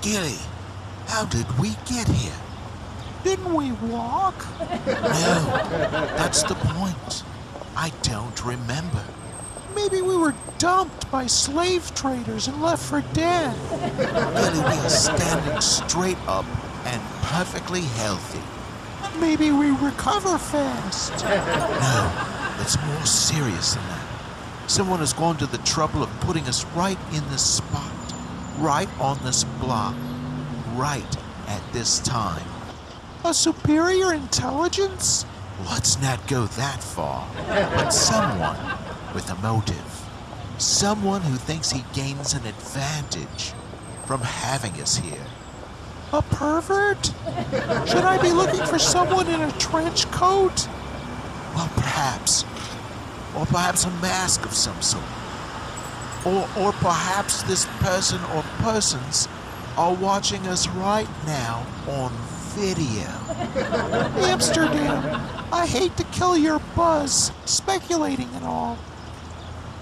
Gilly, how did we get here? Didn't we walk? No, that's the point. I don't remember. Maybe we were dumped by slave traders and left for dead. Gilly, we are standing straight up and perfectly healthy. Maybe we recover fast. No, it's more serious than that. Someone has gone to the trouble of putting us right in this spot, right on this block, right at this time. A superior intelligence? Let's not go that far, but someone with a motive. Someone who thinks he gains an advantage from having us here. A pervert? Should I be looking for someone in a trench coat? Well, perhaps. Or perhaps a mask of some sort. Or perhaps this person or persons are watching us right now on video. Amsterdam, I hate to kill your buzz, speculating and all.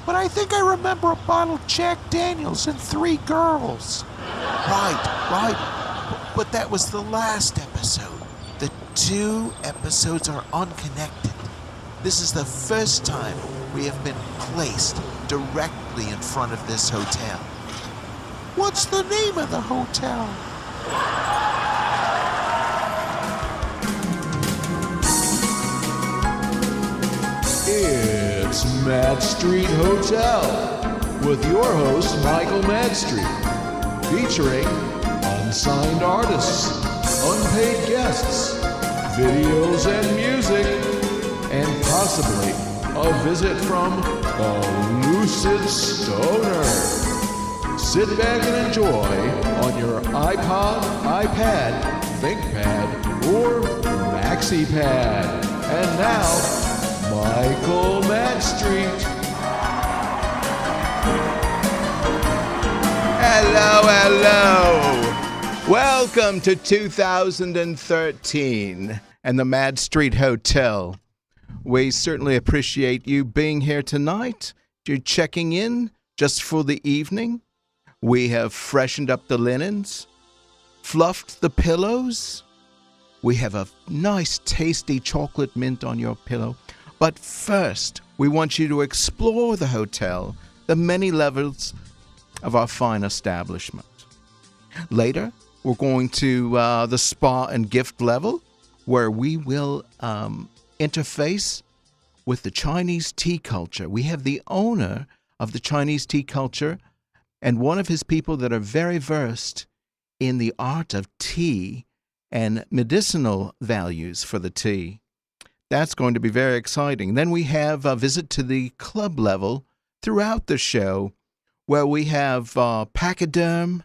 But I think I remember a bottle of Jack Daniels and 3 girls. Right. But that was the last episode. The 2 episodes are unconnected. This is the first time we have been placed directly in front of this hotel. What's the name of the hotel? It's Madstreet Hotel with your host, Michael Madstreet, featuring unsigned artists, unpaid guests, videos and music, and possibly a visit from the Lucid Stoner. Sit back and enjoy on your iPod, iPad, ThinkPad, or MaxiPad. And now, Michael Madstreet. Hello. Welcome to 2013 and the Madstreet Hotel. We certainly appreciate you being here tonight. You're checking in just for the evening. We have freshened up the linens, fluffed the pillows. We have a nice, tasty chocolate mint on your pillow. But first, we want you to explore the hotel, the many levels of our fine establishment. Later, we're going to the spa and gift level, where we will interface with the Chinese tea culture. We have the owner of the Chinese tea culture and one of his people that are very versed in the art of tea and medicinal values for the tea. That's going to be very exciting. Then we have a visit to the club level throughout the show, where we have Pachyderm,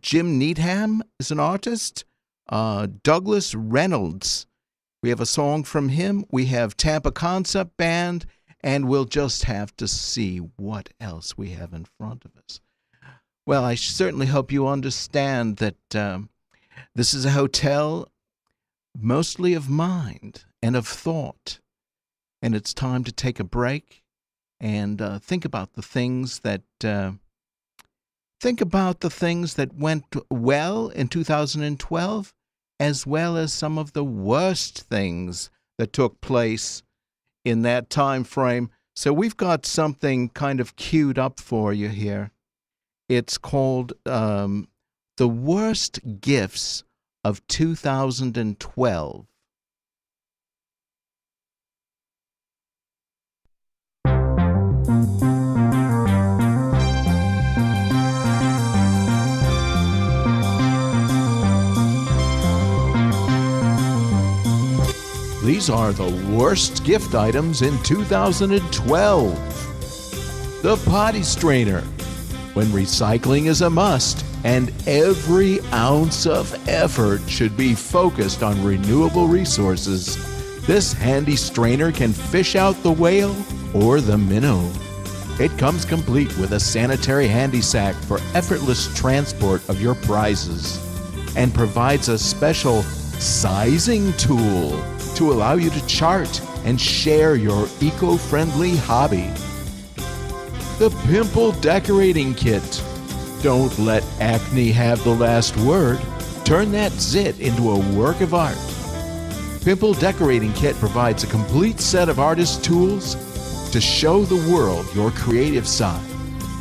Jim Needham is an artist, Douglas Reynolds. We have a song from him. We have Tampa Concept Band, and we'll just have to see what else we have in front of us. Well, I certainly hope you understand that this is a hotel mostly of mind and of thought, and it's time to take a break and think about the things that went well in 2012, as well as some of the worst things that took place in that time frame. So we've got something kind of queued up for you here. It's called The Worst Gifts of 2012. These are the worst gift items in 2012. The potty strainer, when recycling is a must and every ounce of effort should be focused on renewable resources, this handy strainer can fish out the whale or the minnow. It comes complete with a sanitary handy sack for effortless transport of your prizes and provides a special sizing tool to allow you to chart and share your eco-friendly hobby. The Pimple Decorating Kit, Don't let acne have the last word. Turn that zit into a work of art. Pimple Decorating Kit provides a complete set of artist tools to show the world your creative side.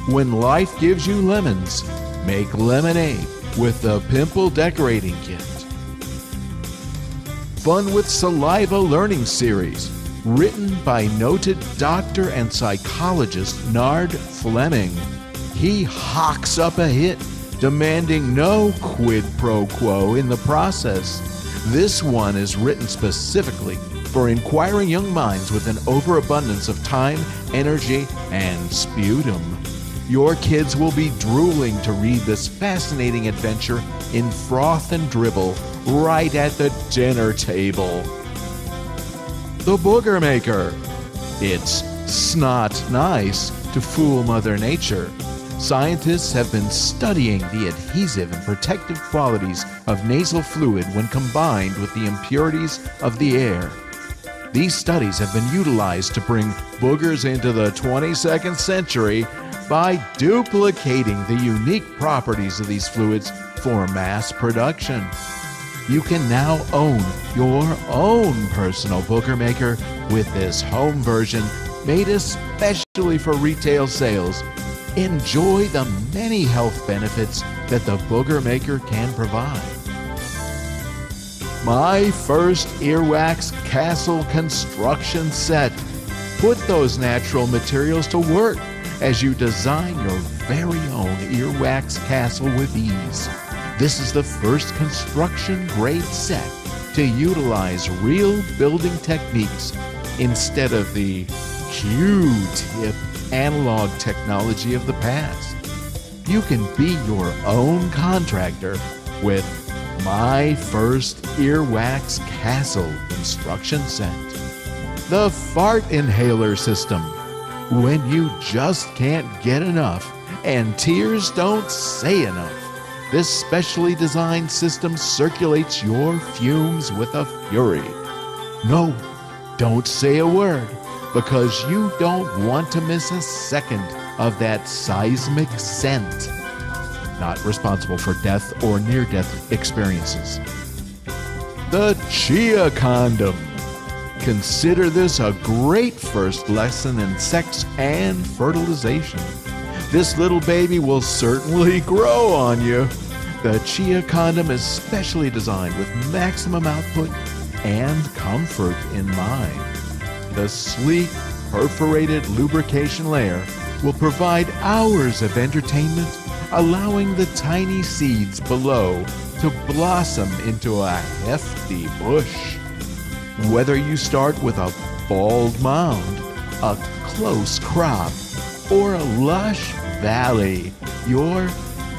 When life gives you lemons, make lemonade with the Pimple Decorating Kit. Fun with Saliva Learning Series, written by noted doctor and psychologist Nard Fleming. He hawks up a hit, demanding no quid pro quo in the process. This one is written specifically for inquiring young minds with an overabundance of time, energy, and sputum. Your kids will be drooling to read this fascinating adventure in froth and dribble right at the dinner table. The Booger Maker. It's snot nice to fool Mother Nature. Scientists have been studying the adhesive and protective qualities of nasal fluid when combined with the impurities of the air. These studies have been utilized to bring boogers into the 22nd century by duplicating the unique properties of these fluids for mass production. You can now own your own personal Booger Maker with this home version made especially for retail sales. Enjoy the many health benefits that the Booger Maker can provide. My First Earwax Castle Construction Set. Put those natural materials to work as you design your very own earwax castle with ease. This is the first construction-grade set to utilize real building techniques instead of the Q-tip analog technology of the past. You can be your own contractor with My First Earwax Castle Construction Set. The Fart Inhaler System. When you just can't get enough and tears don't say enough, this specially designed system circulates your fumes with a fury. No, don't say a word, because you don't want to miss a second of that seismic scent. Not responsible for death or near-death experiences. The Chia Condom. Consider this a great first lesson in sex and fertilization. This little baby will certainly grow on you. The Chia Condom is specially designed with maximum output and comfort in mind. The sleek, perforated lubrication layer will provide hours of entertainment, allowing the tiny seeds below to blossom into a hefty bush. Whether you start with a bald mound, a close crop, or a lush valley, your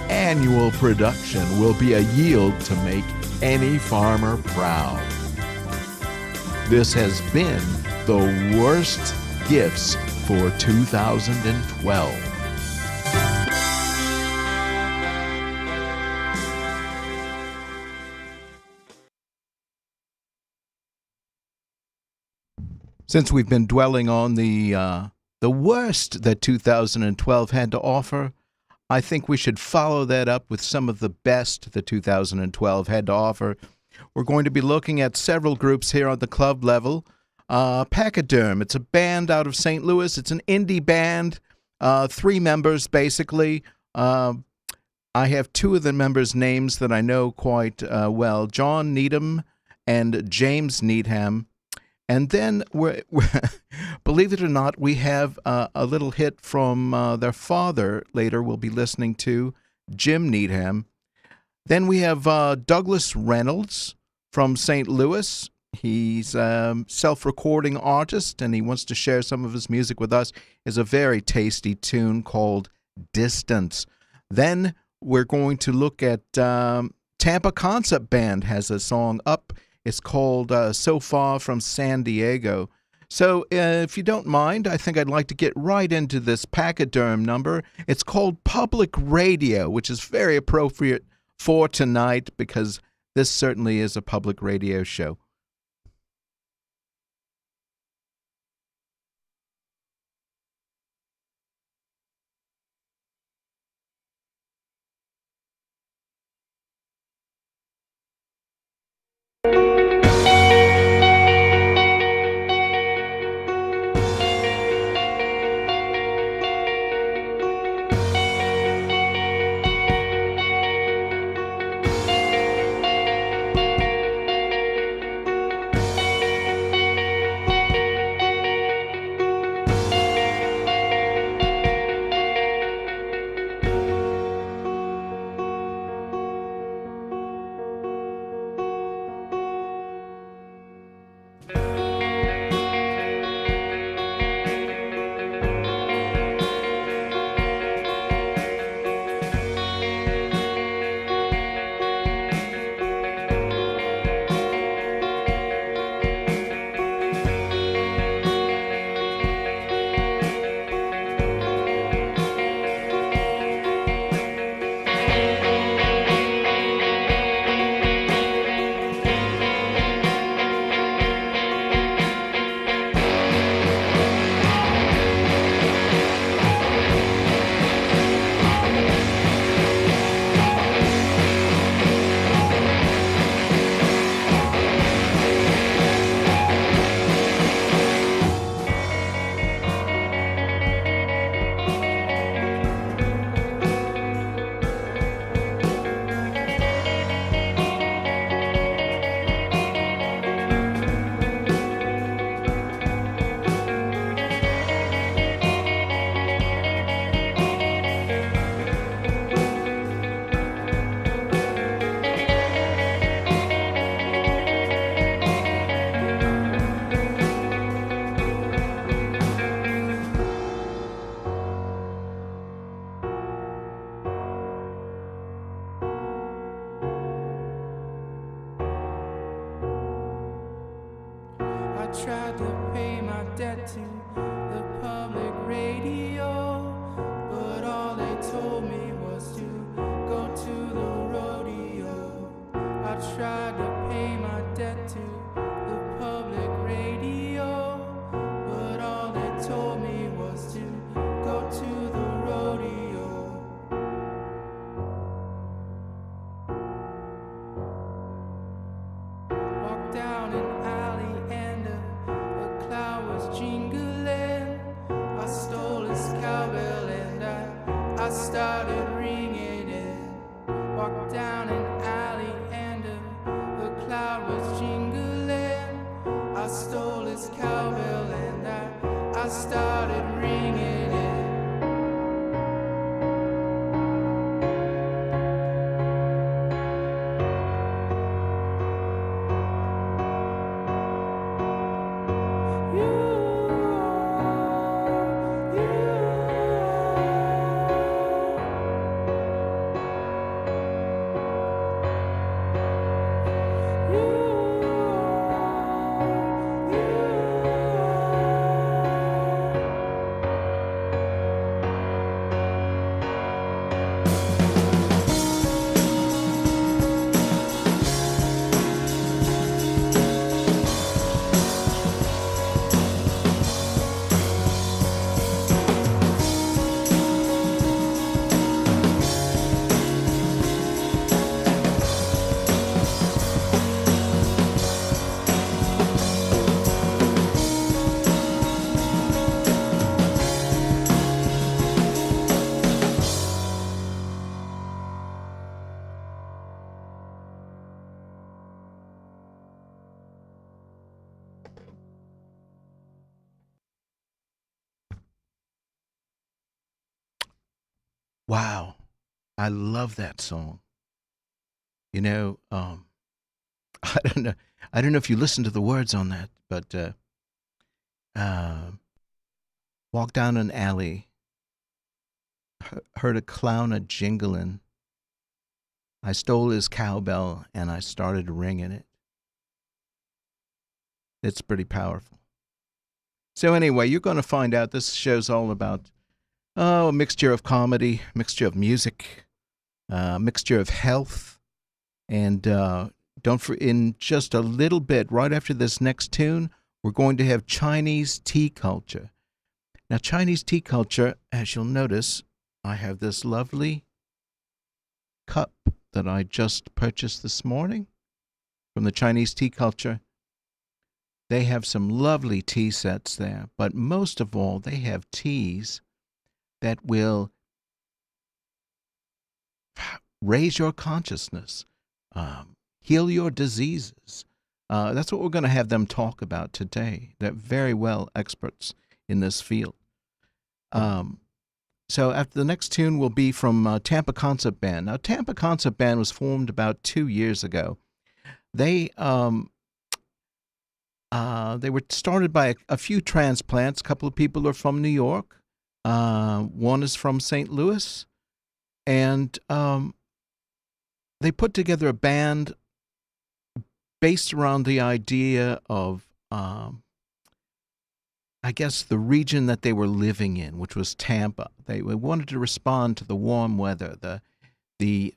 annual production will be a yield to make any farmer proud. This has been the worst gifts for 2012. Since we've been dwelling on the worst that 2012 had to offer, I think we should follow that up with some of the best that 2012 had to offer. We're going to be looking at several groups here on the club level. Pachyderm, it's a band out of St. Louis. It's an indie band, 3 members basically. I have 2 of the members' names that I know quite well, John Needham and James Needham. And then, believe it or not, we have a little hit from their father later we'll be listening to, Jim Needham. Then we have Douglas Reynolds from St. Louis. He's a self-recording artist, and he wants to share some of his music with us. It's a very tasty tune called Distance. Then we're going to look at Tampa Concept Band has a song up. It's called So Far from San Diego. So if you don't mind, I think I'd like to get right into this Pachyderm number. It's called Public Radio, which is very appropriate for tonight because this certainly is a public radio show. the public radio, but all they told me was to go to the rodeo. I tried to pay my debt to the public radio, but all they told me was to go to the rodeo. Walked down an alley and a cloud was jingling. I stole his cowbell and I started ringing it. Walked down an alley and a cloud was jingling. I stole his cowbell and I started ringing it. Wow. I love that song. You know, I don't know. I don't know if you listen to the words on that, but walked down an alley, heard a clown a jingling. I stole his cowbell and I started ringing it. It's pretty powerful. So anyway, you're going to find out this show's all about a mixture of comedy, mixture of music, mixture of health, and in just a little bit, right after this next tune, we're going to have Chinese tea culture. Now, Chinese tea culture, as you'll notice, I have this lovely cup that I just purchased this morning from the Chinese tea culture. They have some lovely tea sets there, but most of all, they have teas that will raise your consciousness, heal your diseases. That's what we're going to have them talk about today. They're very well experts in this field. So after the next tune will be from Tampa Concept Band. Now, Tampa Concept Band was formed about 2 years ago. They were started by a few transplants. A couple of people are from New York. One is from St. Louis. And they put together a band based around the idea of, I guess, the region that they were living in, which was Tampa. They wanted to respond to the warm weather, the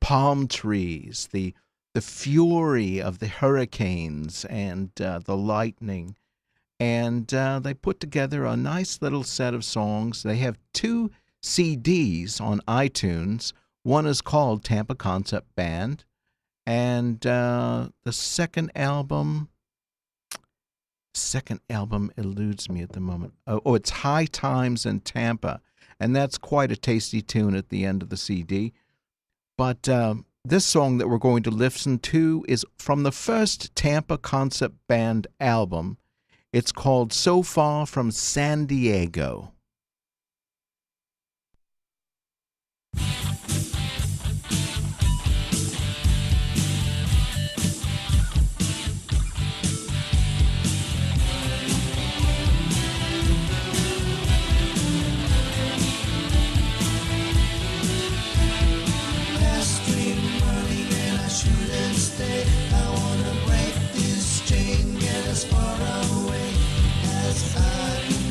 palm trees, the fury of the hurricanes and the lightning. And they put together a nice little set of songs. They have 2 CDs on iTunes. One is called Tampa Concept Band. And the second album eludes me at the moment. Oh, it's High Times in Tampa. And that's quite a tasty tune at the end of the CD. But this song that we're going to listen to is from the first Tampa Concept Band album. It's called So Far from San Diego. As far away as I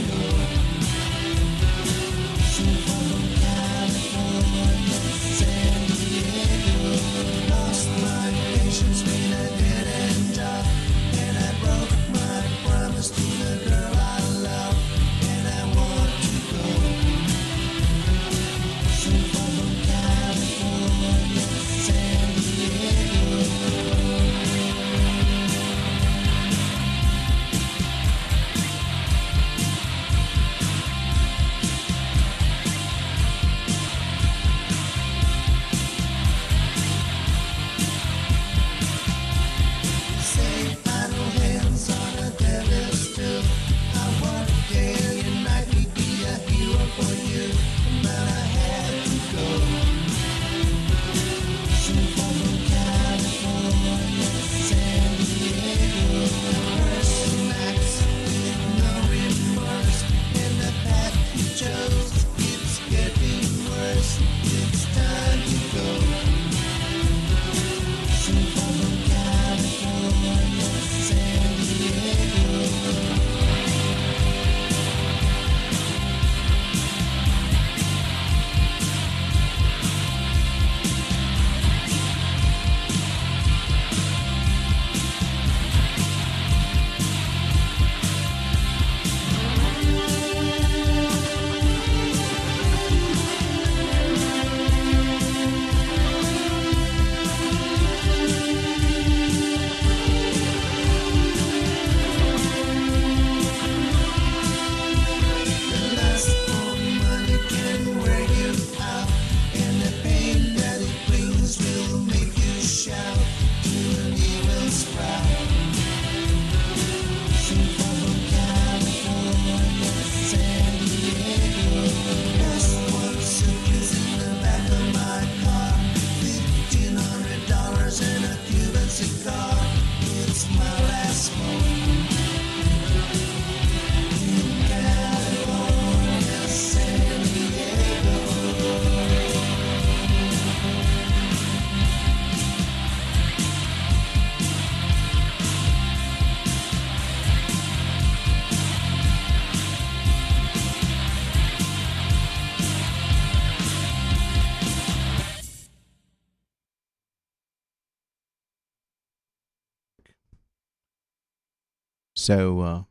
So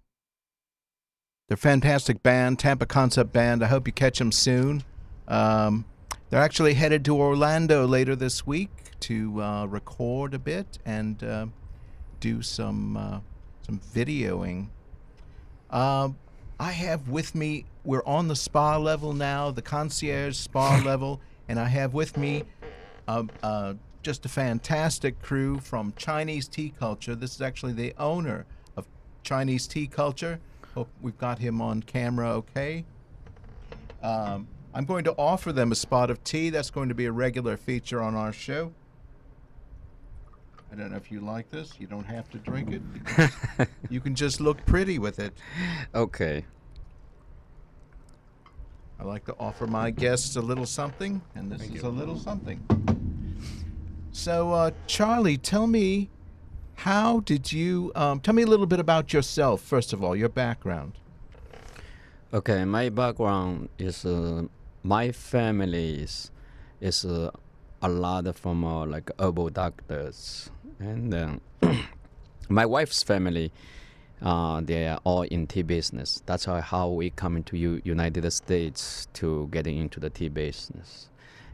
they're a fantastic band, Tampa Concept Band. I hope you catch them soon. They're actually headed to Orlando later this week to record a bit and do some videoing. I have with me, we're on the spa level now, the concierge spa level, and I have with me just a fantastic crew from Chinese Tea Culture. This is actually the owner of Chinese Tea Culture. Hope we've got him on camera okay. I'm going to offer them a spot of tea. That's going to be a regular feature on our show. I don't know if you like this. You don't have to drink it. You can just look pretty with it. Okay. I like to offer my guests a little something, and this is a little something. So, Charlie, tell me, how did you, tell me a little bit about yourself, first of all, your background. Okay, my background is my family is a lot from like herbal doctors, and my wife's family, they are all in tea business. That's how we come into United States to getting into the tea business,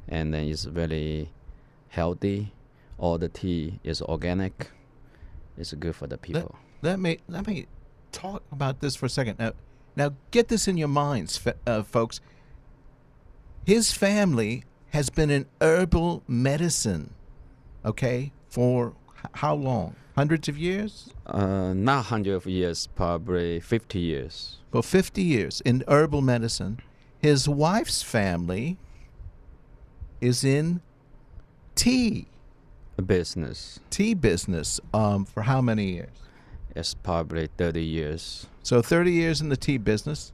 and then it's very healthy. All the tea is organic. It's good for the people. Let me talk about this for a second. Now get this in your minds, folks. His family has been in herbal medicine, okay, for how long? Hundreds of years? Not hundreds of years, probably 50 years. For 50 years in herbal medicine. His wife's family is in tea. Business. Tea business. For how many years? It's probably 30 years. So 30 years in the tea business.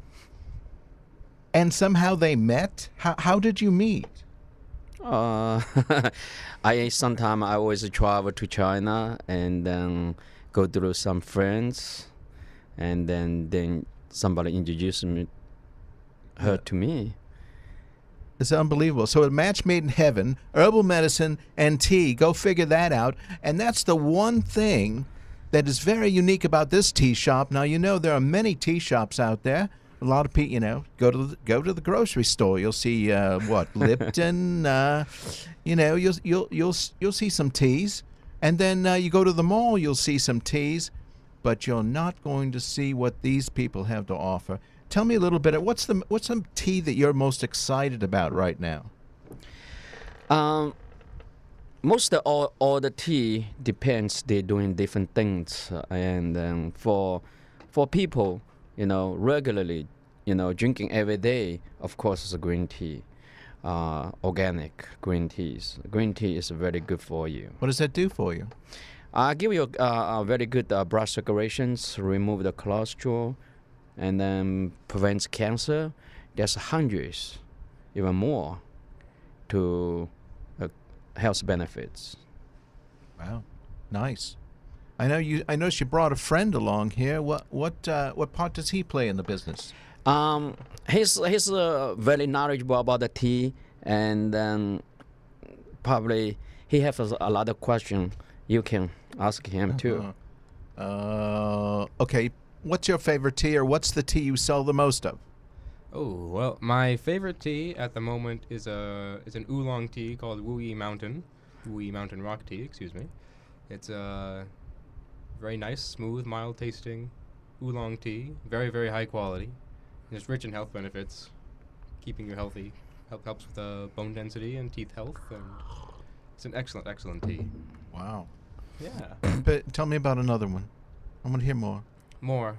And somehow they met? How did you meet? Sometimes I always travel to China and then go through some friends, and then somebody introduced her to me. It's unbelievable. So a match made in heaven, herbal medicine and tea. Go figure that out. And that's the one thing that is very unique about this tea shop. Now, you know, there are many tea shops out there. A lot of people, you know, go to the grocery store. You'll see Lipton. You'll see some teas, and then you go to the mall. You'll see some teas, but you're not going to see what these people have to offer. Tell me a little bit. What's some tea that you're most excited about right now? Most of all the tea depends. They're doing different things, and for people, regularly, drinking every day, of course, is a green tea, organic green teas. Green tea is very good for you. What does that do for you? Give you a very good blood circulations, remove the cholesterol, and then prevents cancer. There's hundreds, even more, to health benefits. Wow, nice. I know she brought a friend along here. What part does he play in the business? He's very knowledgeable about the tea, and then probably he has a lot of questions. You can ask him too. Okay. What's your favorite tea, or what's the tea you sell the most of? Oh, well, my favorite tea at the moment is an oolong tea called Wuyi Mountain Rock Tea, excuse me. It's a very nice, smooth, mild tasting oolong tea, very, very high quality. And it's rich in health benefits, keeping you healthy, helps with bone density and teeth health, and it's an excellent, excellent tea. Wow. Yeah. But tell me about another one. I want to hear more. More.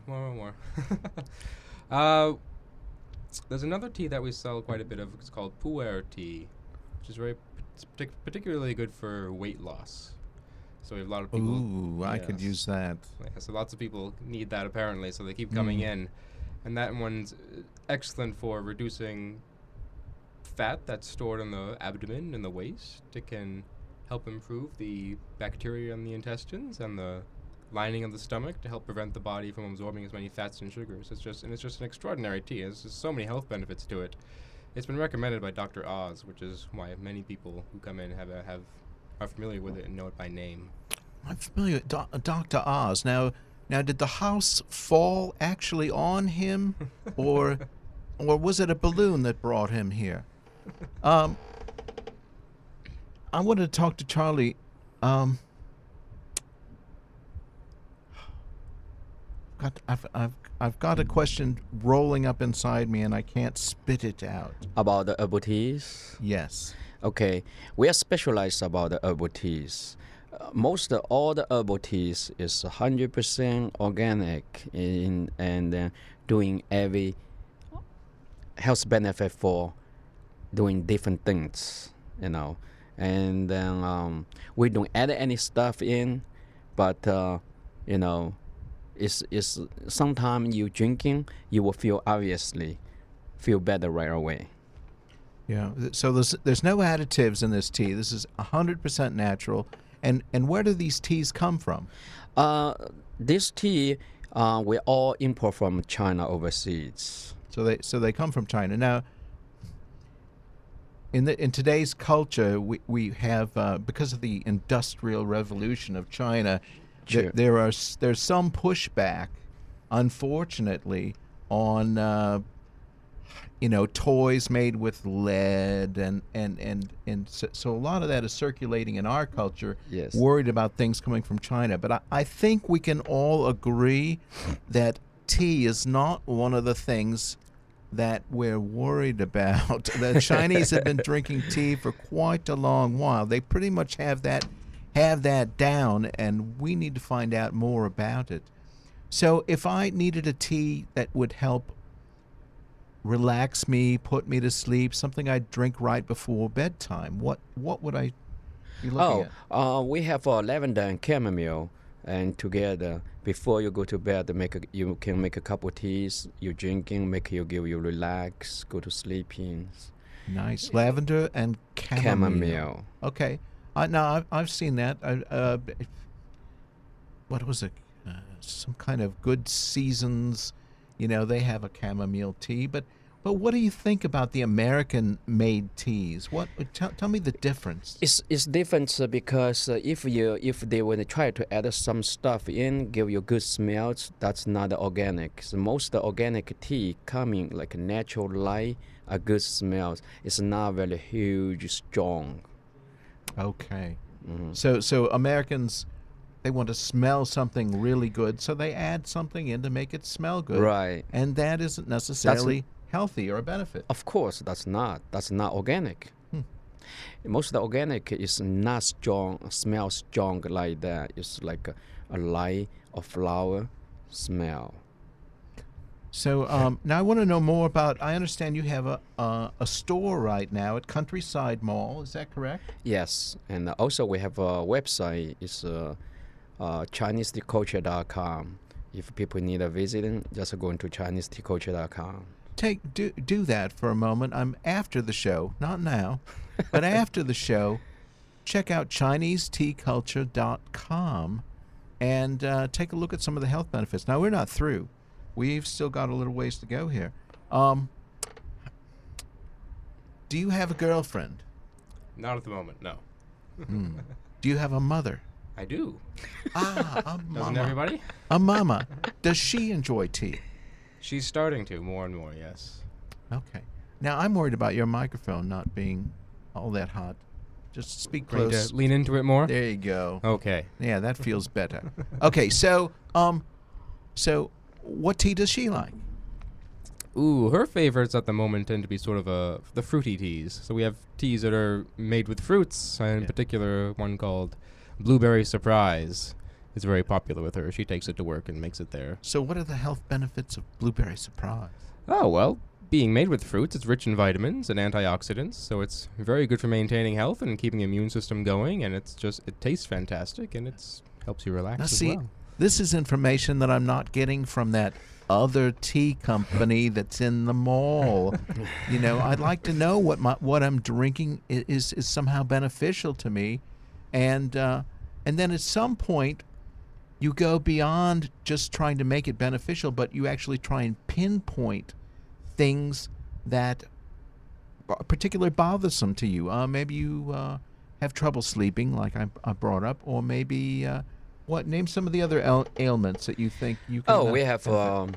There's another tea that we sell quite a bit of. It's called pu'er tea, which is particularly good for weight loss. So we have a lot of people. Ooh, I could use that. Yeah, so lots of people need that apparently, so they keep coming in. And that one's excellent for reducing fat that's stored in the abdomen and the waist. It can help improve the bacteria in the intestines and the lining of the stomach to help prevent the body from absorbing as many fats and sugars. It's just an extraordinary tea. There's just so many health benefits to it. It's been recommended by Dr. Oz, which is why many people who come in are familiar with it and know it by name. I'm familiar with Dr. Oz. Now, Now, did the house fall actually on him, or was it a balloon that brought him here? I wanted to talk to Charlie. I've got a question rolling up inside me, and I can't spit it out. About the herbal teas. Yes. Okay, we are specialized about the herbal teas. All the herbal teas is 100% organic and doing every health benefit for doing different things, And then we don't add any stuff in, but it's sometimes you drinking, you will feel better right away. Yeah. So there's no additives in this tea. This is 100% natural. And where do these teas come from? This tea we all import from China overseas. So they come from China. Now, in today's culture, we have because of the Industrial Revolution of China, Sure. there's some pushback, unfortunately, on toys made with lead and so a lot of that is circulating in our culture. Yes. Worried about things coming from China, but I think we can all agree that tea is not one of the things that we're worried about. The Chinese have been drinking tea for quite a long while. They pretty much have that down, and we need to find out more about it. So if I needed a tea that would help relax me, put me to sleep, something I'd drink right before bedtime, what would I be looking at? We have lavender and chamomile, and together before you go to bed, you can make a cup of teas. You drinking, give you relax, go to sleeping. Nice. Lavender and chamomile. Okay. Now I've seen that. What was it? Some kind of Good Seasons. They have a chamomile tea. But what do you think about the American-made teas? Tell me the difference. It's different because if they want to try to add some stuff in, give you good smells, that's not organic. So most organic tea coming like natural light, a good smells. It's not very huge, strong. Okay. Mm-hmm. So Americans, they want to smell something really good, so they add something in to make it smell good. Right. And that isn't necessarily healthy or a benefit. Of course, that's not organic. Most of the organic is not strong, smells strong like that. It's like a light or flower smell. So now I want to know more about. I understand you have a store right now at Countryside Mall. Is that correct? Yes, and also we have a website. It's ChineseTeaCulture.com. If people need a visiting, just go into ChineseTeaCulture.com. Do that for a moment. I'm after the show, not now, but after the show. Check out ChineseTeaCulture.com and take a look at some of the health benefits. Now we're not through. We've still got a little ways to go here. Do you have a girlfriend? Not at the moment, no. Do you have a mother? I do. A mama. Doesn't everybody? A mama. Does she enjoy tea? She's starting to, more and more, yes. Okay. Now, I'm worried about your microphone not being all that hot. Just speak Going close. to lean into it more? There you go. Okay. Yeah, that feels better. Okay, so what tea does she like? Ooh, her favorites at the moment tend to be sort of the fruity teas. So we have teas that are made with fruits, and in particular one called Blueberry Surprise is very popular with her. She takes it to work and makes it there. So what are the health benefits of Blueberry Surprise? Oh, well, being made with fruits, it's rich in vitamins and antioxidants, so it's very good for maintaining health and keeping the immune system going, and it tastes fantastic, and it helps you relax as well. This is information that I'm not getting from that other tea company that's in the mall. I'd like to know what I'm drinking is somehow beneficial to me, and then at some point you go beyond just trying to make it beneficial, but you actually try and pinpoint things that are particularly bothersome to you. Maybe you have trouble sleeping, like I brought up, or maybe What? Name some of the other ailments that you think you can. Oh, we have benefit.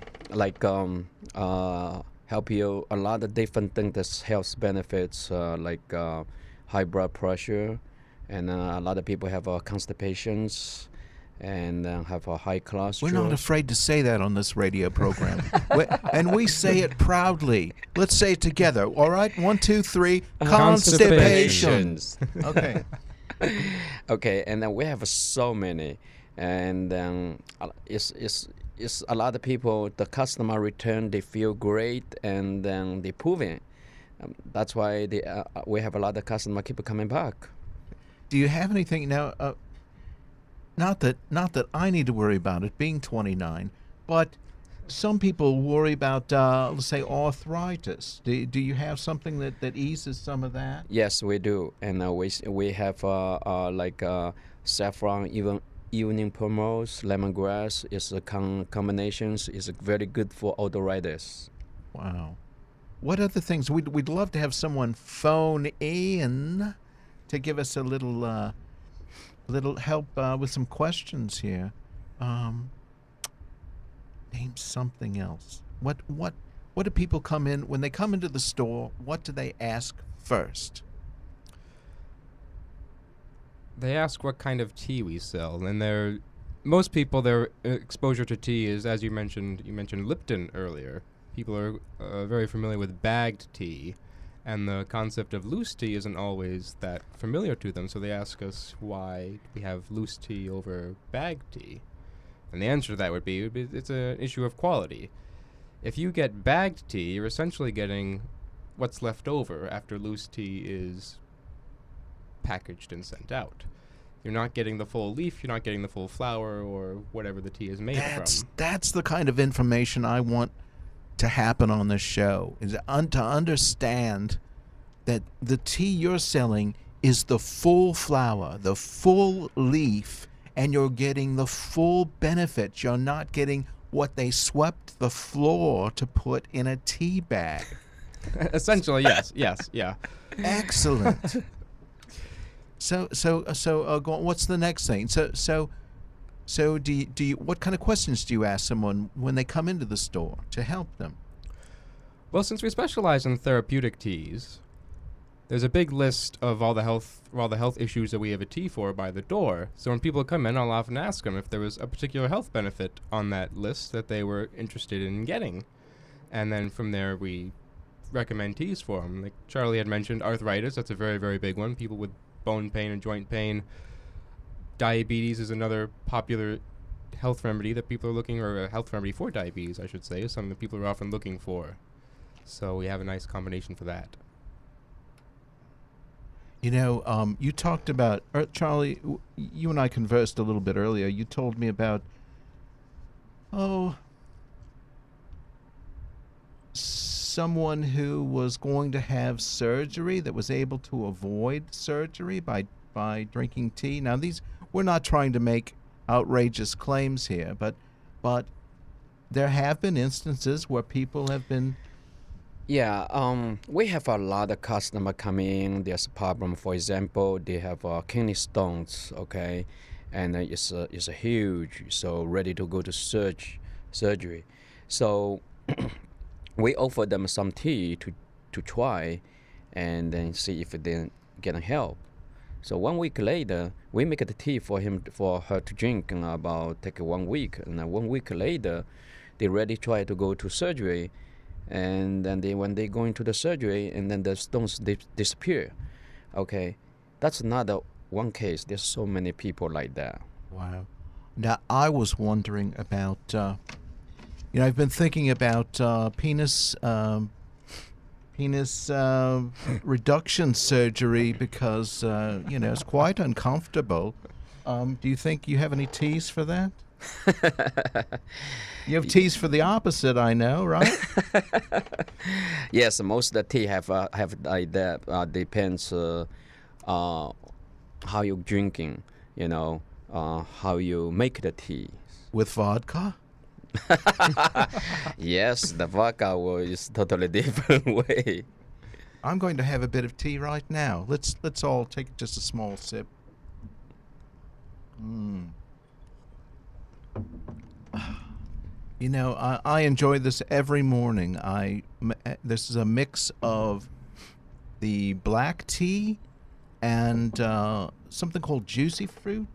help you a lot of different things that's health benefits high blood pressure, and a lot of people have constipations and have a high cholesterol. We're not afraid to say that on this radio program. And we say it proudly. Let's say it together. All right? 1, 2, 3. Constipation. Okay. Okay, and then we have so many, and it's a lot of people. The customer return, they feel great, and then they prove it. That's why we have a lot of customer keep coming back. Do you have anything now? Not that I need to worry about it being 29, but some people worry about, let's say, arthritis. Do you have something that eases some of that? Yes, we do, and we have saffron, even evening primrose, lemongrass is a combinations is very good for arthritis. Wow. What other things? We'd love to have someone phone in to give us a little help with some questions here. Name something else. What do people come in when they come into the store? What do they ask first? They ask what kind of tea we sell, and most people, their exposure to tea is, as you mentioned Lipton earlier. People are very familiar with bagged tea, and the concept of loose tea isn't always that familiar to them, so they ask us why we have loose tea over bagged tea. And the answer to that would be it's an issue of quality. If you get bagged tea, you're essentially getting what's left over after loose tea is packaged and sent out. You're not getting the full leaf, you're not getting the full flower or whatever the tea is made from. That's the kind of information I want to happen on this show, is to understand that the tea you're selling is the full flower, the full leaf, and you're getting the full benefits. You're not getting what they swept the floor to put in a tea bag. Essentially, yes, yeah. Excellent. So, go on, what's the next thing? So, do you? What kind of questions do you ask someone when they come into the store to help them? Well, since we specialize in therapeutic teas, there's a big list of all the health issues that we have a tea for by the door. So when people come in, I'll often ask them if there was a particular health benefit on that list that they were interested in getting, and then from there we recommend teas for them. Like Charlie had mentioned, arthritis. That's a very, very big one. People with bone pain and joint pain. Diabetes is another popular health remedy that people are looking, or a health remedy for diabetes, I should say, is something that people are often looking for. So we have a nice combination for that. You know, you talked about, Charlie, you and I conversed a little bit earlier. You told me about, someone who was going to have surgery that was able to avoid surgery by drinking tea. Now, we're not trying to make outrageous claims here, but there have been instances where people have been. Yeah, we have a lot of customer coming in. There's a problem. For example, they have kidney stones, okay, and it's a huge, so ready to go to surgery. So we offer them some tea to try, and then see if they get help. So 1 week later, we make the tea for her to drink in about take 1 week, and then 1 week later, they ready try to go to surgery. And then when they go into the surgery, and then the stones disappear. Okay, that's not one case. There's so many people like that. Wow. Now, I was wondering about, I've been thinking about penis reduction surgery because, it's quite uncomfortable. Do you think you have any teas for that? You have teas for the opposite, I know, right? Yes, most of the tea have like that. Depends how you're drinking, how you make the tea. With vodka? Yes, the vodka is totally different way. I'm going to have a bit of tea right now. Let's all take just a small sip. You know, I enjoy this every morning. This is a mix of the black tea and something called juicy fruit.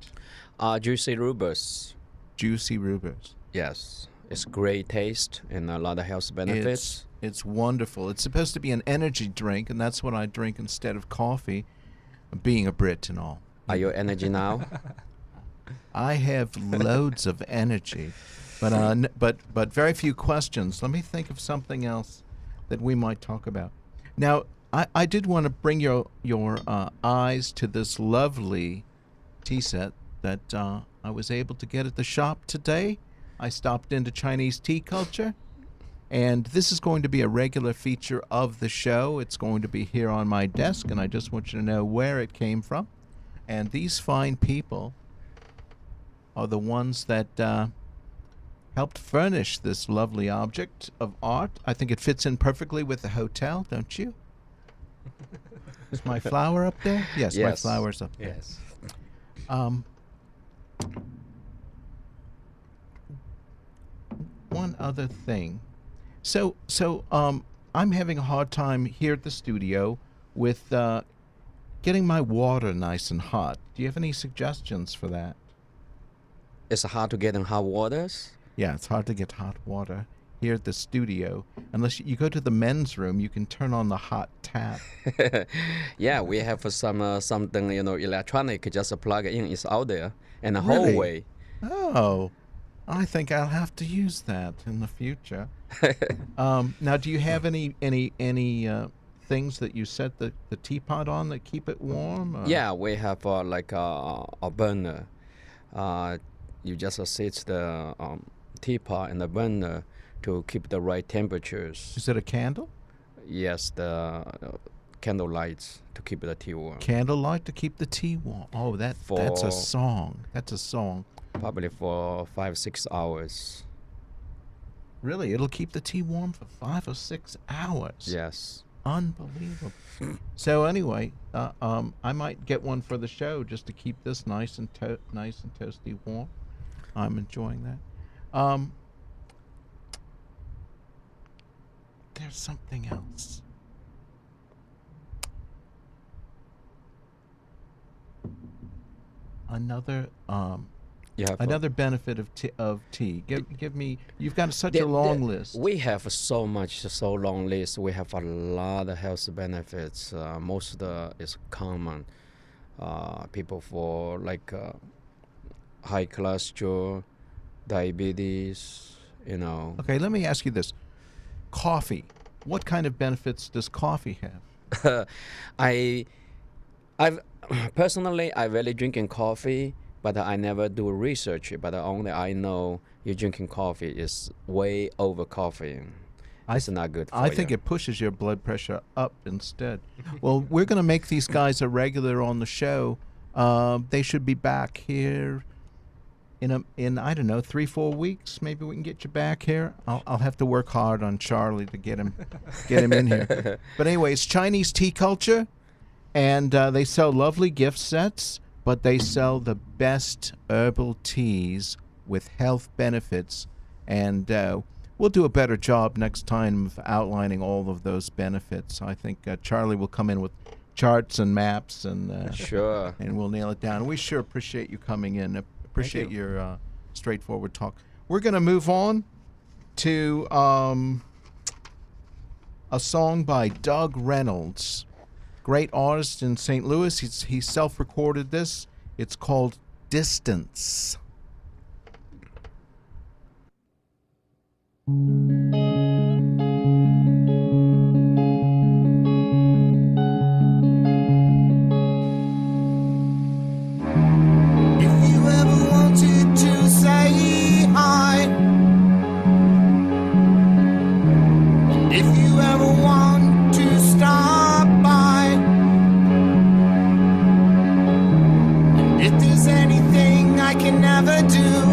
Juicy rubus. Juicy rubus. Yes, it's great taste and a lot of health benefits. It's wonderful. It's supposed to be an energy drink, and that's what I drink instead of coffee, being a Brit and all. Are you energy now? I have loads of energy, but very few questions. Let me think of something else that we might talk about. Now, I did want to bring your eyes to this lovely tea set that I was able to get at the shop today. I stopped into Chinese tea culture, and this is going to be a regular feature of the show. It's going to be here on my desk, and I just want you to know where it came from. And these fine people are the ones that helped furnish this lovely object of art. I think it fits in perfectly with the hotel, don't you? Is my flower up there? Yes, my Yes. flower's up there. Yes. One other thing. So I'm having a hard time here at the studio with getting my water nice and hot. Do you have any suggestions for that? It's hard to get in hot waters. Yeah, it's hard to get hot water here at the studio. Unless you go to the men's room, you can turn on the hot tap. Yeah, we have something electronic. Just plug it in. It's out there in the Really? hallway. Oh, I think I'll have to use that in the future. Now, do you have any things that you set the teapot on that keep it warm? Or? Yeah, we have like a burner. You just set the teapot and the burner to keep the right temperatures. Is it a candle? Yes, the candle lights to keep the tea warm. Candlelight to keep the tea warm. Oh, that's a song. That's a song. Probably for 5-6 hours. Really, it'll keep the tea warm for 5 or 6 hours. Yes. Unbelievable. So anyway, I might get one for the show just to keep this nice and toasty warm. I'm enjoying that. There's something else. Another You have another benefit of tea. Give me. You've got such a long list. We have so long list. We have a lot of health benefits. Most is common. People for like high cholesterol, diabetes. Okay, let me ask you this: coffee. What kind of benefits does coffee have? I've personally I really drinking coffee, but I never do research. But only I know you drinking coffee is way over caffeine. It's not good for you. I think it pushes your blood pressure up instead. Well, we're going to make these guys a regular on the show. They should be back here in I don't know 3-4 weeks. Maybe we can get you back here. I'll have to work hard on Charlie to get him in here. But anyway, it's Chinese tea culture, and they sell lovely gift sets. But they sell the best herbal teas with health benefits, and we'll do a better job next time of outlining all of those benefits. I think Charlie will come in with charts and maps, and Sure. and we'll nail it down. We sure appreciate you coming in. Appreciate your straightforward talk. We're going to move on to a song by Doug Reynolds. Great artist in St. Louis. He self-recorded this. It's called Distance. If you ever wanted to say hi, and if you ever want to stop by, and if there's anything I can never do,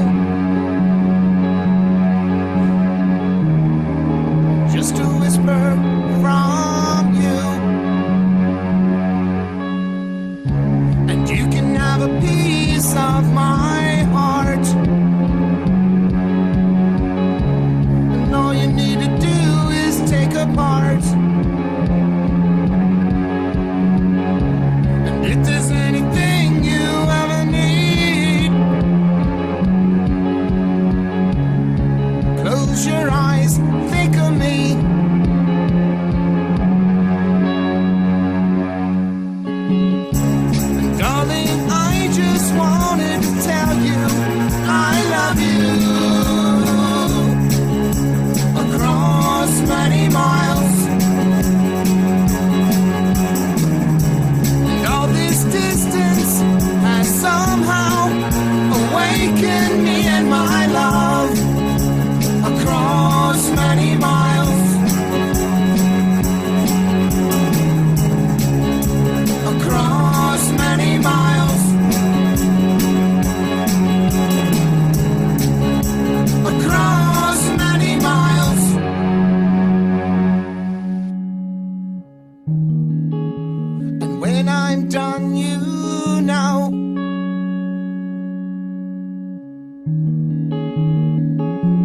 when I'm done, you know.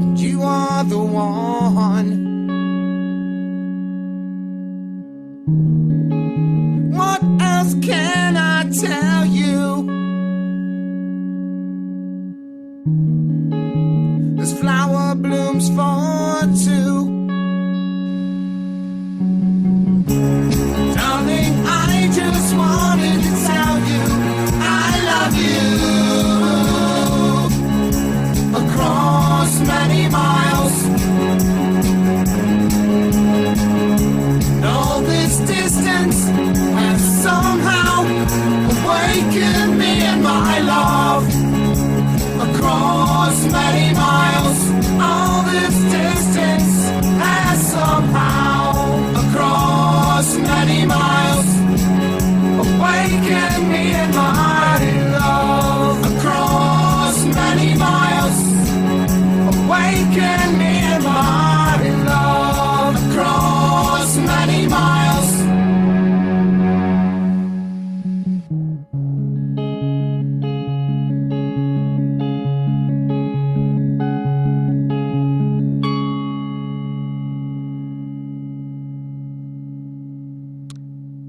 And you are the one. What else can I tell you? This flower blooms for two. Darling, I just wanted to tell you I love you across many miles. All this distance has somehow awakened me in my love across many miles. All this distance has somehow across many miles awakened me in my love across many miles awakened me in my love across many miles.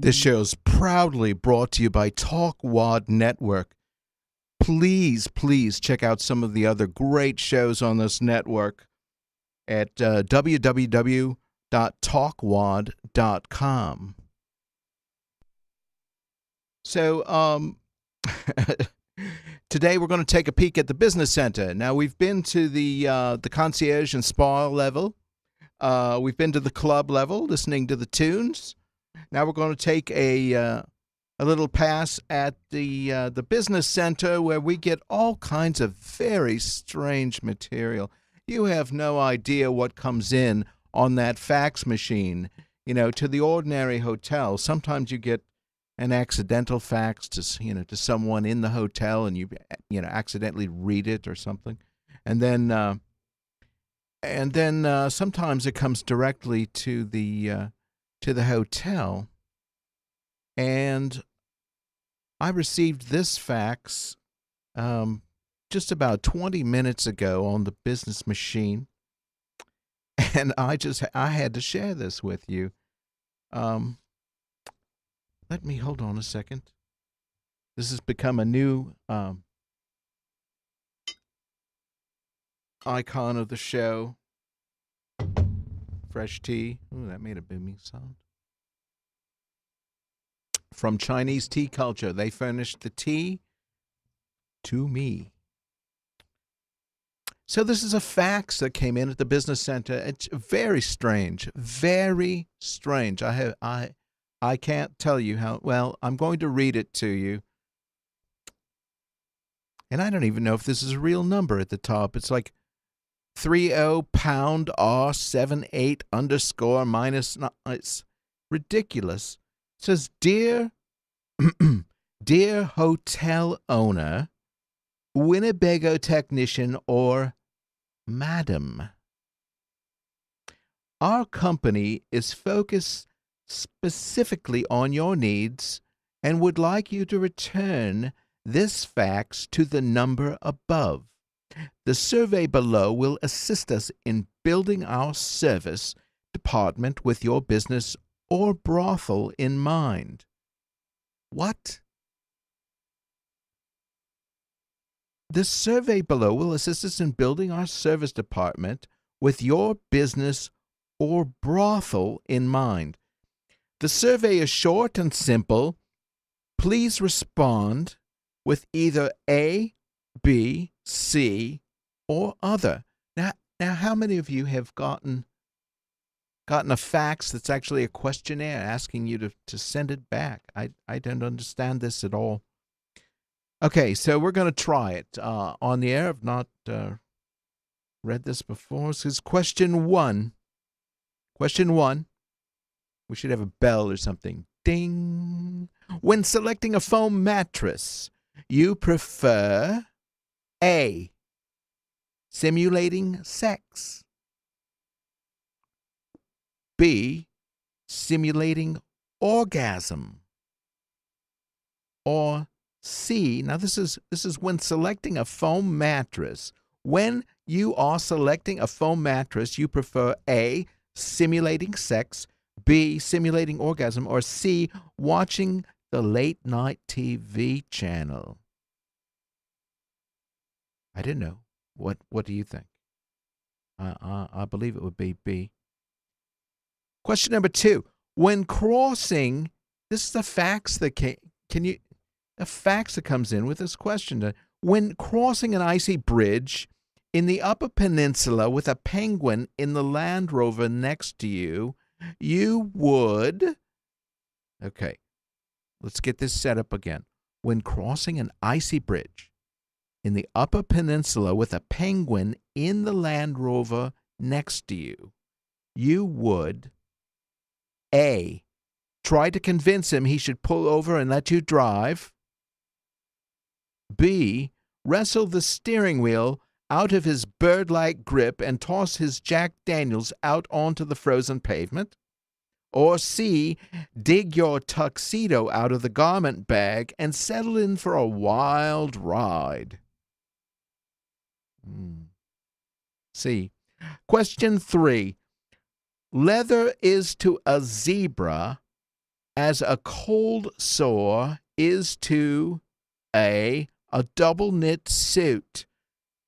This show is proudly brought to you by TalkWad Network. Please, please check out some of the other great shows on this network at www.talkwad.com. So, today we're going to take a peek at the business center. Now, we've been to the concierge and spa level. We've been to the club level, listening to the tunes. Now we're going to take a little pass at the business center, where we get all kinds of very strange material. You have no idea what comes in on that fax machine. You know, to the ordinary hotel, sometimes you get an accidental fax to someone in the hotel, and you accidentally read it or something, and then sometimes it comes directly to the hotel. And I received this fax just about 20 minutes ago on the business machine, and I had to share this with you. Let me hold on a second. This has become a new icon of the show. Fresh tea. Ooh, that made a booming sound. From Chinese tea culture, they furnished the tea to me. So this is a fax that came in at the business center. It's very strange, very strange. I can't tell you how. Well, I'm going to read it to you. And I don't even know if this is a real number at the top. It's like 30 pound R78 underscore minus. It's ridiculous. It says, dear hotel owner, Winnebago technician, or madam, our company is focused specifically on your needs and would like you to return this fax to the number above. The survey below will assist us in building our service department with your business or brothel in mind. What? The survey below will assist us in building our service department with your business or brothel in mind. The survey is short and simple. Please respond with either A, B, C, or other. Now, how many of you have gotten a fax that's actually a questionnaire asking you to send it back? I don't understand this at all. Okay, so we're going to try it on the air. I've not read this before. This is question one. Question one. We should have a bell or something. Ding. When selecting a foam mattress, you prefer A, simulating sex, B, simulating orgasm, or C, now this is when selecting a foam mattress. When you are selecting a foam mattress, you prefer A, simulating sex, B, simulating orgasm, or C, watching the late night TV channel. I don't know. What do you think? I believe it would be B. Question number 2. When crossing, this is the facts that the facts that comes in with this question. When crossing an icy bridge in the Upper Peninsula with a penguin in the Land Rover next to you, you would... Okay, let's get this set up again. When crossing an icy bridge in the Upper Peninsula with a penguin in the Land Rover next to you, you would... A, try to convince him he should pull over and let you drive. B, wrestle the steering wheel out of his bird-like grip and toss his Jack Daniels out onto the frozen pavement. Or C, dig your tuxedo out of the garment bag and settle in for a wild ride. C. Question 3. Leather is to a zebra as a cold sore is to A, a double knit suit,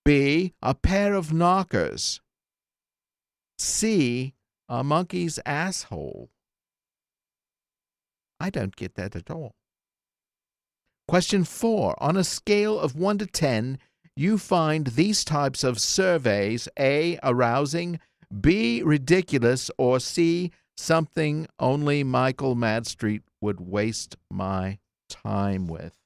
B, a pair of knockers, C, a monkey's asshole. I don't get that at all. Question 4. On a scale of 1 to 10, you find these types of surveys: A, arousing, B, ridiculous, or C, something only Michael Madstreet would waste my time with.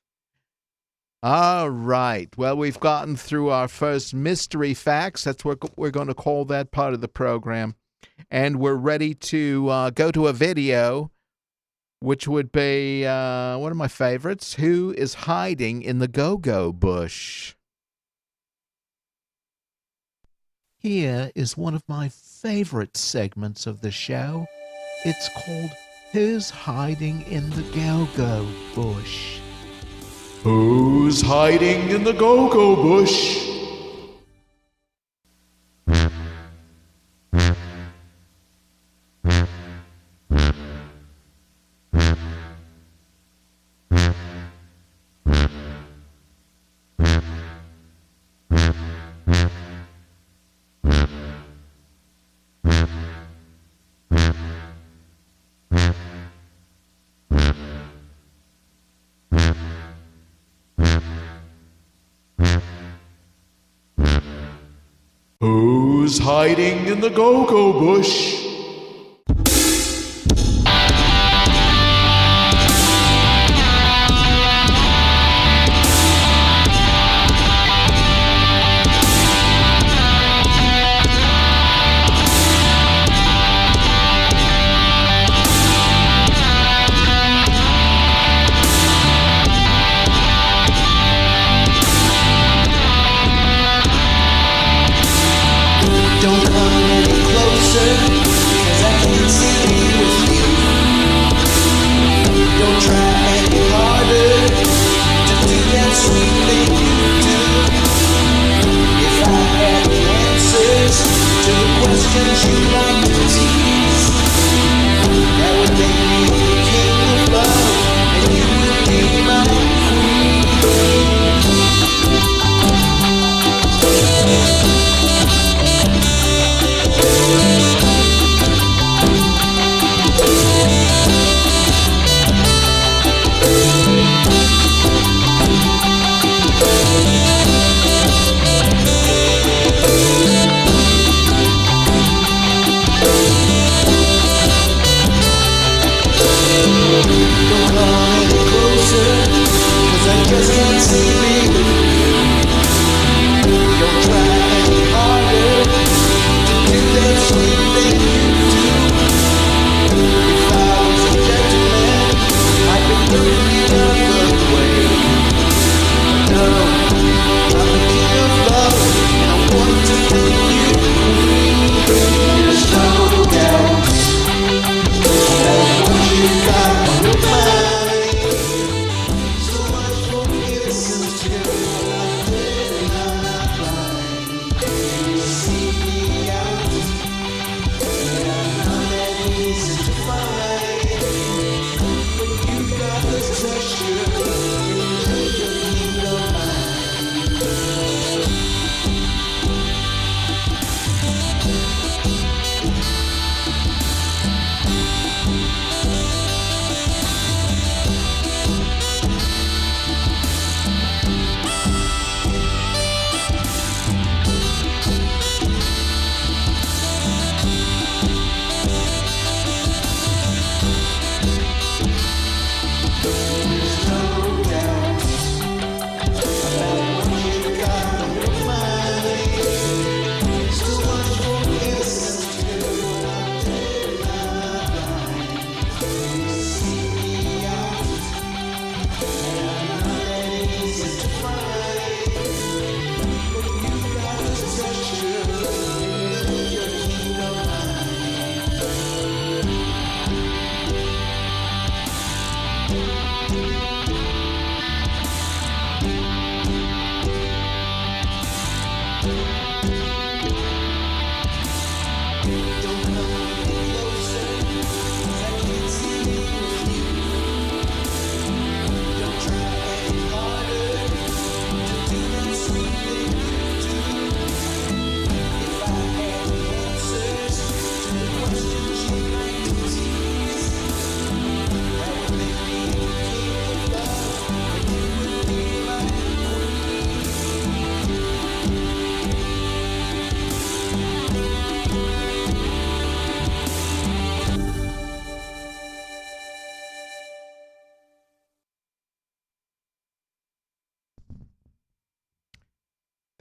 All right. Well, we've gotten through our first mystery facts. That's what we're going to call that part of the program. And we're ready to go to a video, which would be one of my favorites. Who is hiding in the go-go bush? Here is one of my favorite segments of the show. It's called Who's Hiding in the Go-Go Bush? Who's hiding in the go-go bush? Who's hiding in the go-go bush?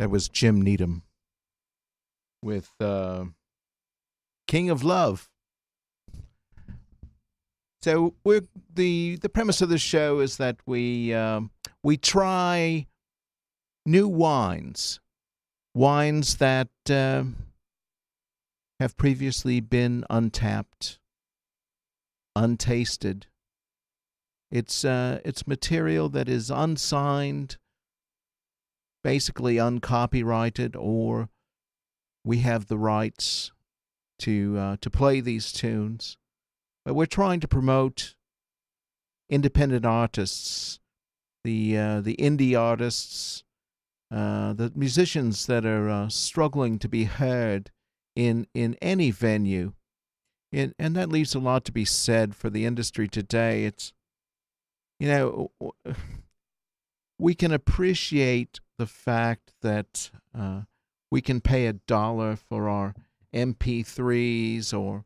That was Jim Needham with King of Love. So the premise of the show is that we try new wines that have previously been untapped, untasted. It's material that is unsigned, basically uncopyrighted, or we have the rights to play these tunes. But we're trying to promote independent artists, the indie artists, the musicians that are struggling to be heard in any venue. And that leaves a lot to be said for the industry today. It's, we can appreciate the fact that we can pay $1 for our MP3s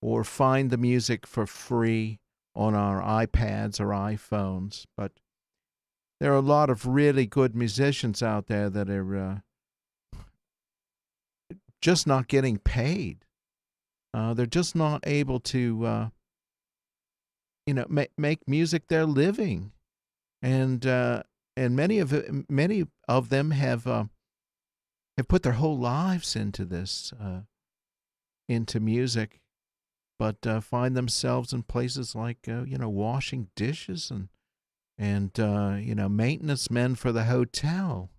or find the music for free on our iPads or iPhones. But there are a lot of really good musicians out there that are just not getting paid. They're just not able to, make music their living, and many of them have put their whole lives into this, into music, but find themselves in places like washing dishes and maintenance men for the hotel.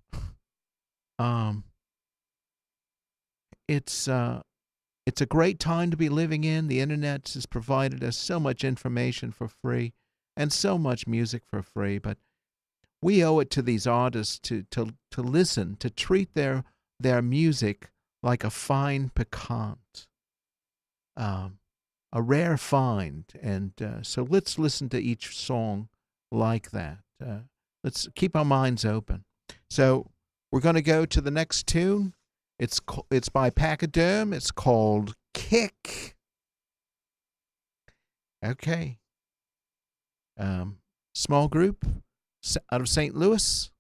It's a great time to be living in. The internet has provided us so much information for free and so much music for free, but we owe it to these artists to listen, to treat their music like a fine piquant, a rare find. And so let's listen to each song like that. Let's keep our minds open. So we're going to go to the next tune. It's by Pachyderm. It's called Kick. Okay. Small group out of St. Louis.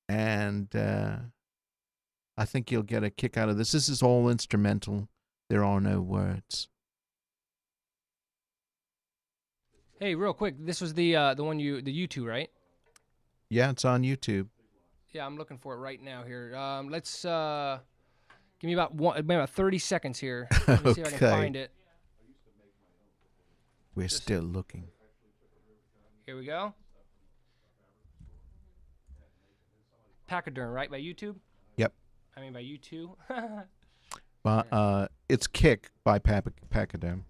And I think you'll get a kick out of this. This is all instrumental. There are no words. Hey, real quick, this was the one the U2, right? Yeah, it's on YouTube. Yeah, I'm looking for it right now here. Let's give me about 30 seconds here. Let me see if I can find it. We're still looking. Here we go. Pachyderm, right? By YouTube? Yep. I mean by U2. It's Kick by Pachyderm.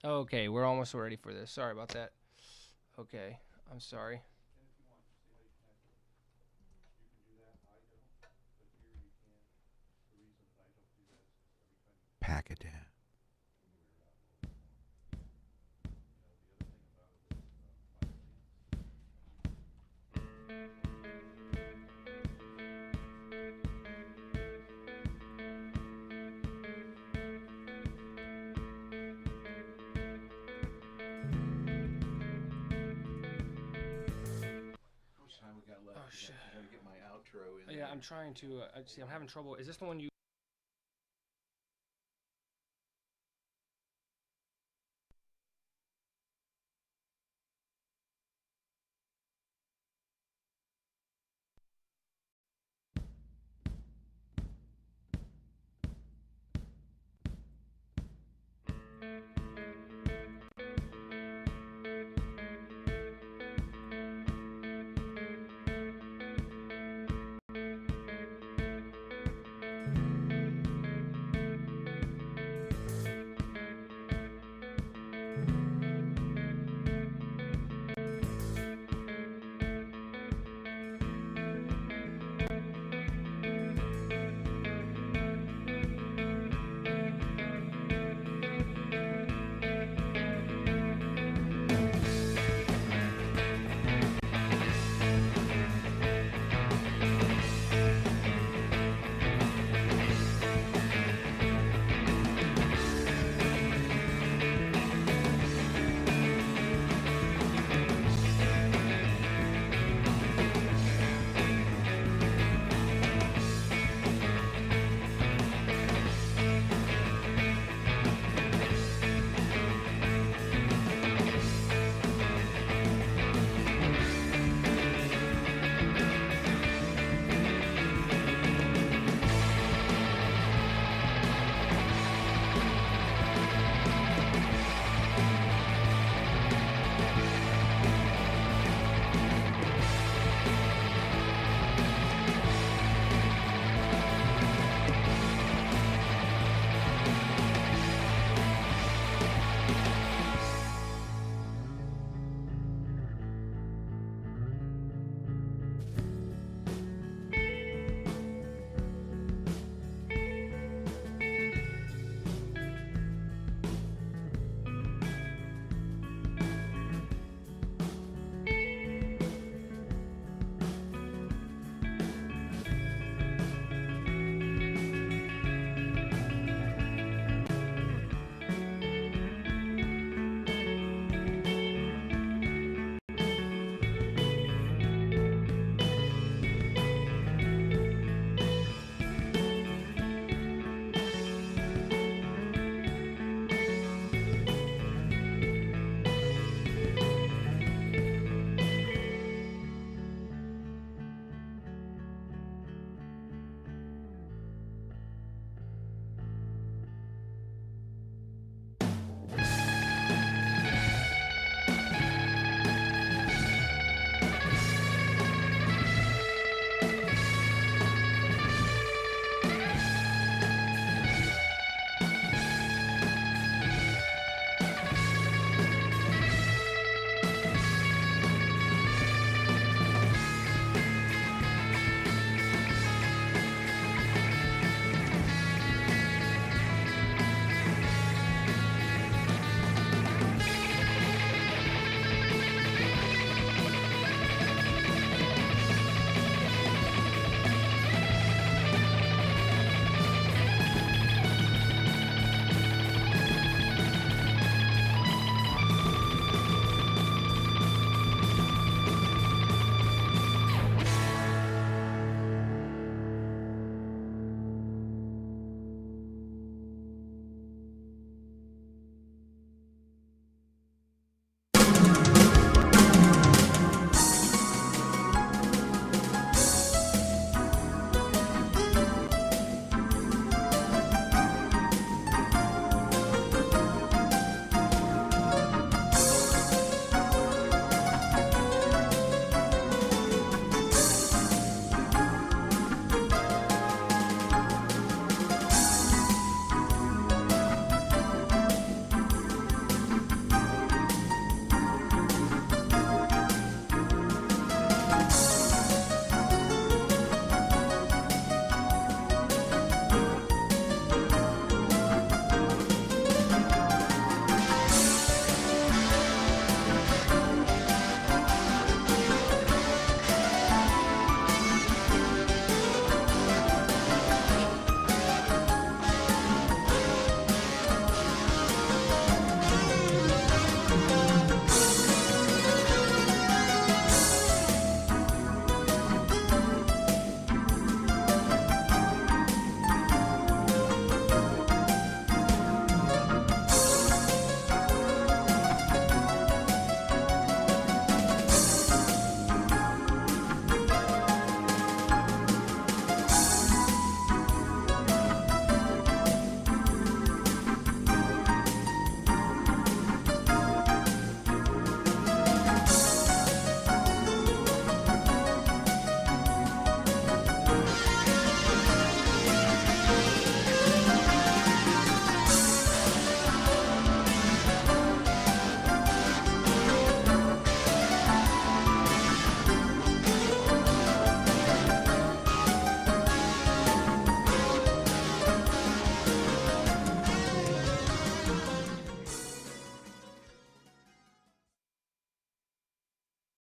Okay, we're almost ready for this. Sorry about that. Okay, I'm sorry. Pachyderm. Oh shit. Yeah, I'm trying to. See, I'm having trouble. Is this the one you?